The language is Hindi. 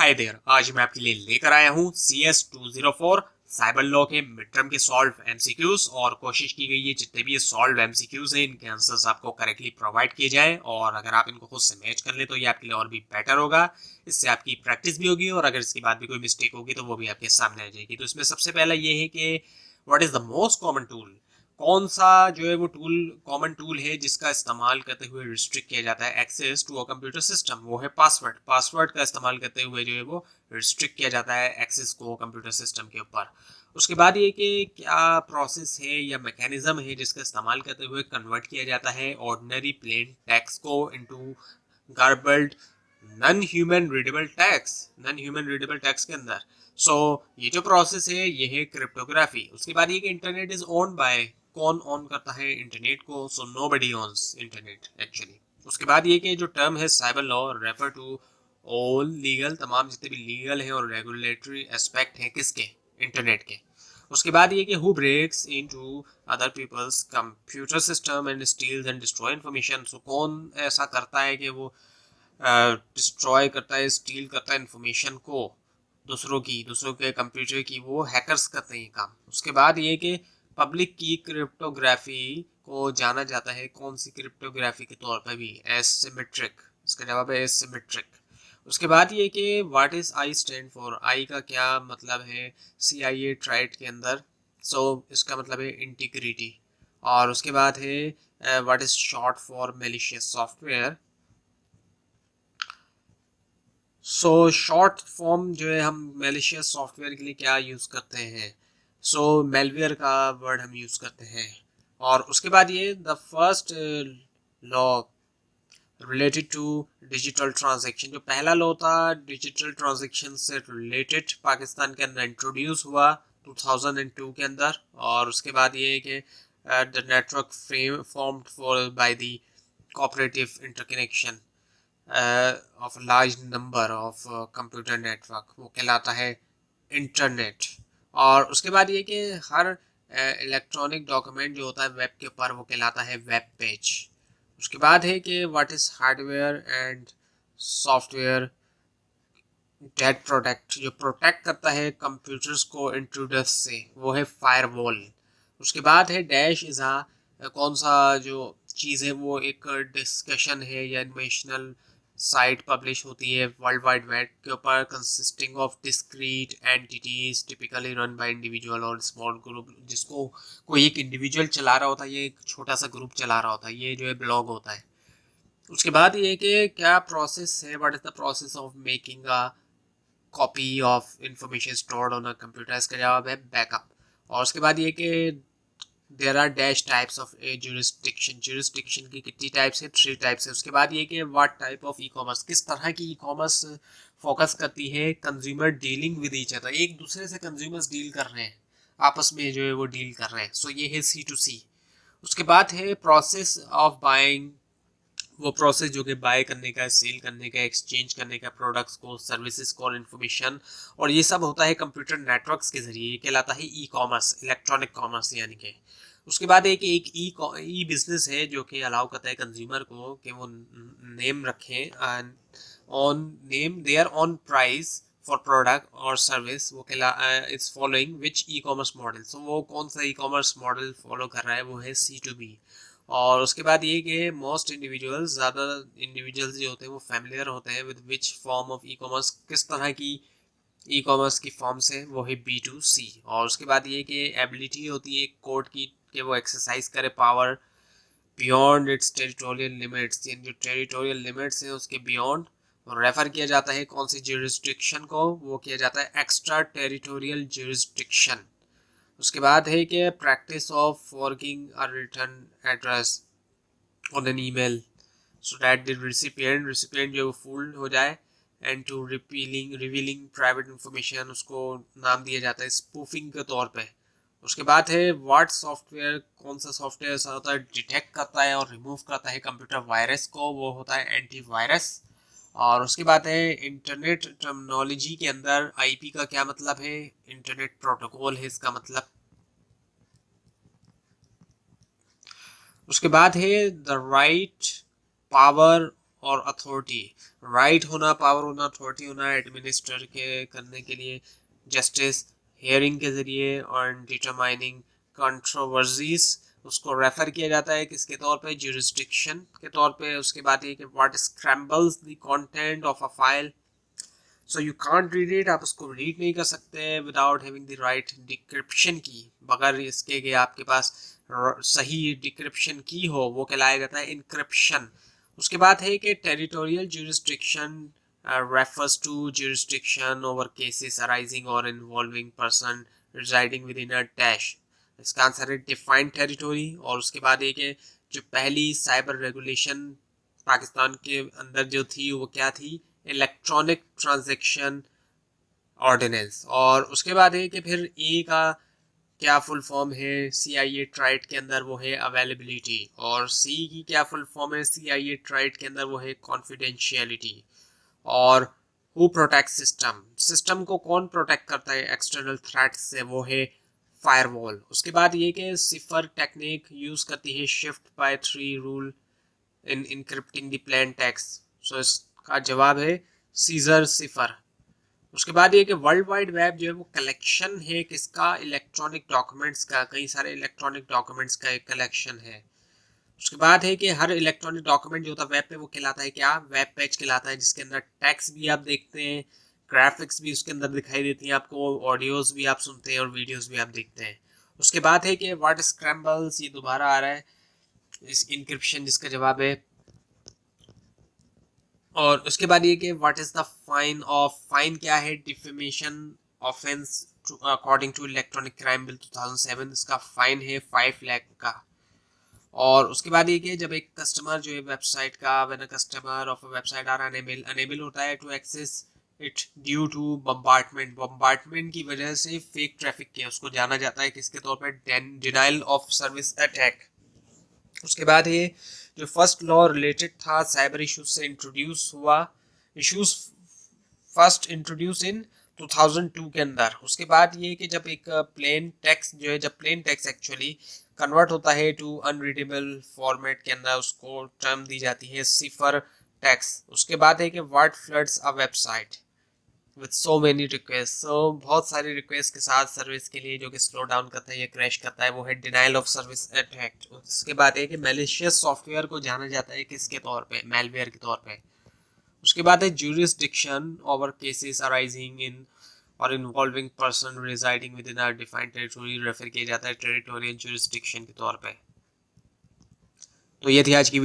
हाय देयर, आज मैं आपके लिए लेकर आया हूँ CS 204 साइबर लॉ के मिड टर्म के सॉल्व एमसीक्यूज। और कोशिश की गई है जितने भी ये सॉल्व एमसीक्यूज हैं इनके आंसर्स आपको करेक्टली प्रोवाइड किए जाएं, और अगर आप इनको खुद से मैच कर ले तो ये आपके लिए और भी बेटर होगा। इससे आपकी प्रैक्टिस भी होगी और अगर इसके बाद भी कोई मिस्टेक होगी तो वो भी आपके सामने आ जाएगी। तो इसमें सबसे पहला ये है कि what is the most common tool. कौन सा जो है वो टूल कॉमन टूल है जिसका इस्तेमाल करते हुए रिस्ट्रिक्ट किया जाता है access to a computer system. वो है पासवर्ड। पासवर्ड का इस्तेमाल करते हुए जो है वो रिस्ट्रिक्ट किया जाता है एक्सेस को कंप्यूटर सिस्टम के ऊपर। उसके बाद ये कि क्या प्रोसेस है या मैकेनिज्म है जिसका इस्तेमाल करते हुए कन्वर्ट किया जाता है ऑर्डिनरी प्लेन टेक्स्ट को into garbled non human readable text के अंदर। सो ये जो प्रोसेस है ये है क्रिप्टोग्राफी। उसके बाद ये कि इंटरनेट इज ओन्ड बाय, कौन ऑन करता है इंटरनेट को? So nobody owns internet actually. उसके बाद ये कि जो टर्म है cyber law refer to all legal, तमाम जितने भी लीगल है और रेगुलेटरी एस्पेक्ट है किसके? इंटरनेट के। उसके बाद ये कि who breaks into other people's computer system and steals and destroy information. So कौन ऐसा करता है कि वो डिस्ट्रॉय करता है, स्टील करता है इंफॉर्मेशन को दूसरों के कंप्यूटर की। वो हैकर्स करते हैं ये काम। उसके बाद ये कि पब्लिक की क्रिप्टोग्राफी को जाना जाता है कौन सी क्रिप्टोग्राफी के तौर पर भी? एसिमेट्रिक। इसका जवाब है एसिमेट्रिक। उसके बाद ये कि what is I stand for. I का क्या मतलब है CIA ट्राइड के अंदर? सो इसका मतलब है इंटीग्रिटी। और उसके बाद है what is short for malicious software. So short form जो है हम मैलिशियस सॉफ्टवेयर के लिए क्या यूज़ करते हैं? सो मेलवेयर का वर्ड हम यूज़ करते हैं। और उसके बाद ये the first law related to digital transaction. जो पहला लॉ था डिजिटल ट्रांजैक्शन से रिलेटेड पाकिस्तान के अंदर इंट्रोड्यूस हुआ 2002 के अंदर। और उसके बाद ये है कि the network frame formed for by the cooperative interconnection of large number of computer network, वो कहलाता है इंटरनेट। और उसके बाद ये कि हर इलेक्ट्रॉनिक डॉक्यूमेंट जो होता है वेब के ऊपर वो कहलाता है वेब पेज। उसके बाद है कि what is hardware and software that protect. जो प्रोटेक्ट करता है कंप्यूटर्स को इंट्रूडर्स से वो है फायरवॉल। उसके बाद है डैश इज़ कौन सा जो चीज़ है वो एक डिस्कशन है या इन्फॉर्मेशनल साइट पब्लिश होती है वर्ल्ड वाइड वेब के ऊपर consisting of discrete entities typically run by individual और स्मॉल ग्रुप। जिसको कोई एक इंडिविजुअल चला रहा होता है, ये एक छोटा सा ग्रुप चला रहा होता है, ये जो है ब्लॉग होता है। उसके बाद ये कि क्या प्रोसेस है, what is the process of making a copy of information stored on a computer. इसका जवाब है बैकअप। और उसके बाद ये कि there are dash types of a jurisdiction. Jurisdiction की कितनी टाइप्स है? 3 टाइप्स है। उसके बाद ये कि what type of e commerce, किस तरह की ई कॉमर्स फोकस करती है consumer dealing with each other. एक दूसरे से कंज्यूमर्स डील कर रहे हैं, आपस में जो है वो डील कर रहे हैं। सो ये है C2C। उसके बाद है प्रोसेस ऑफ बाइंग, वो प्रोसेस जो कि बाय करने का, सेल करने का, एक्सचेंज करने का प्रोडक्ट्स को, सर्विसेज को और इन्फॉर्मेशन। और ये सब होता है कंप्यूटर नेटवर्क्स के जरिए। ये कहलाता है ई कॉमर्स, इलेक्ट्रॉनिक कॉमर्स यानी कि। उसके बाद एक ई बिजनेस है जो कि अलाउ करता है कंज्यूमर को कि वो नेम रखें own name their own price for product और सर्विस। वो कहला is following which e commerce model. So वो कौन सा ई कॉमर्स मॉडल फॉलो कर रहा है? वो है C2B। और उसके बाद ये कि मोस्ट इंडिविजुअल्स, ज़्यादा इंडिविजुअल्स जो होते हैं वो फैमिलियर होते हैं with which form of e commerce, किस तरह की ई कॉमर्स की फॉर्म से? वो है B2C। और उसके बाद ये कि एबिलिटी होती है कोड की कि वो एक्सरसाइज करे power beyond it's territorial limits, यानी जो टेरिटोरियल लिमिट्स हैं उसके बियॉन्ड। और रेफर किया जाता है कौन सी ज्यूरिसडिक्शन को? वो किया जाता है एक्स्ट्रा टेरिटोरियल ज्यूरिसडिक्शन। उसके बाद है कि practice of forging a return address on an email so that the recipient जो फूल हो जाए and to revealing private information, उसको नाम दिया जाता है स्पूफिंग के तौर पे। उसके बाद है व्हाट सॉफ्टवेयर, कौन सा सॉफ्टवेयर ऐसा होता है डिटेक्ट करता है और रिमूव करता है कंप्यूटर वायरस को? वो होता है एंटीवायरस। और उसके बाद है इंटरनेट टर्मिनोलॉजी के अंदर IP का क्या मतलब है? इंटरनेट प्रोटोकॉल है इसका मतलब। उसके बाद है द राइट पावर और अथॉरिटी, राइट होना, पावर होना, अथॉरिटी होना एडमिनिस्टर के करने के लिए, जस्टिस हियरिंग के ज़रिए और डिटरमाइनिंग कंट्रोवर्सीज उसको रेफर किया जाता है किसके तौर पे, ज्यूरिसडिक्शन के तौर पे। उसके बाद ये कि what scrambles the content of a file, so you can't read it, आप उसको रीड नहीं कर सकते without having the right decryption key, बगैर इसके कि आपके पास सही डिक्रिप्शन की हो, वो कहलाया जाता है इनक्रिप्शन। उसके बाद है कि territorial jurisdiction refers to jurisdiction over cases arising or involving person residing within a dash, इसका आंसर है डिफाइंड टेरिटोरी। और उसके बाद एक है जो पहली साइबर रेगुलेशन पाकिस्तान के अंदर जो थी वो क्या थी, इलेक्ट्रॉनिक ट्रांजैक्शन ऑर्डिनेंस। और उसके बाद है कि फिर ए का क्या फुल फॉर्म है CIA ट्राइड के अंदर, वो है अवेलेबिलिटी। और सी की क्या फुल फॉर्म है CIA ट्राइड के अंदर, वो है कॉन्फिडेंशियलिटी। और हु प्रोटेक्ट सिस्टम, सिस्टम को कौन प्रोटेक्ट करता है एक्सटर्नल थ्रेट से, वो है फायरवॉल। उसके बाद ये कि सिफर टेक्निक यूज करती है shift by 3 rule in encrypting the plain text, so इसका जवाब है सीजर सिफर। उसके बाद ये कि वर्ल्ड वाइड वेब जो है वो कलेक्शन है किसका, इलेक्ट्रॉनिक डॉक्यूमेंट्स का, कई सारे इलेक्ट्रॉनिक डॉक्यूमेंट्स का एक कलेक्शन है। उसके बाद है कि हर इलेक्ट्रॉनिक डॉक्यूमेंट जो होता है वेब पे वो कहलाता है क्या, वेब पेज कहलाता है, जिसके अंदर टेक्स्ट भी आप देखते हैं, ग्राफिक्स भी उसके अंदर दिखाई देती हैं आपको, ऑडियोज भी आप सुनते हैं और वीडियोस भी आप देखते हैं। उसके बाद है कि व्हाट स्क्रैम्बल्स, ये दोबारा आ रहा है इस इनक्रिप्शन, जिसका जवाब है। और उसके बाद ये कि what is the fine of, fine क्या है, defamation offence according to electronic crime bill 2007, इसका फाइन है 5 लाख का। और उसके बाद ये कि जब एक कस्टमर जो है वेबसाइट का, when a customer of a website are unable होता है to access it due to bombardment, bombardment की वजह से फेक ट्रैफिक के, उसको जाना जाता है किसके तौर पर, डिनाइल ऑफ सर्विस अटैक। उसके बाद ये जो फर्स्ट लॉ रिलेटेड था साइबर इश्यूज से इंट्रोड्यूस हुआ, इश्यूज फर्स्ट इंट्रोड्यूस इन 2002 के अंदर। उसके बाद ये कि जब एक प्लेन टेक्स्ट जो है, जब प्लेन टेक्स्ट एक्चुअली कन्वर्ट होता है टू अनरीडेबल फॉर्मेट के अंदर, उसको टर्म दी जाती है सिफर टेक्स्ट। उसके बाद है कि what floods a website with so many request, so बहुत सारी रिक्वेस्ट के साथ सर्विस के लिए जो कि स्लो डाउन करता है या क्रैश करता है, वो है डिनाइल ऑफ सर्विस अटैक। उसके बाद है कि मैलिशियस सॉफ्टवेयर को जाना जाता है किसके तौर पे, मेलवेयर के तौर पे। उसके बाद है jurisdiction over cases arising in और involving person residing within a defined territory, refer किया जाता है टेरिटोरियल ज्यूरिसडिक्शन के तौर पे। तो ये थी आज की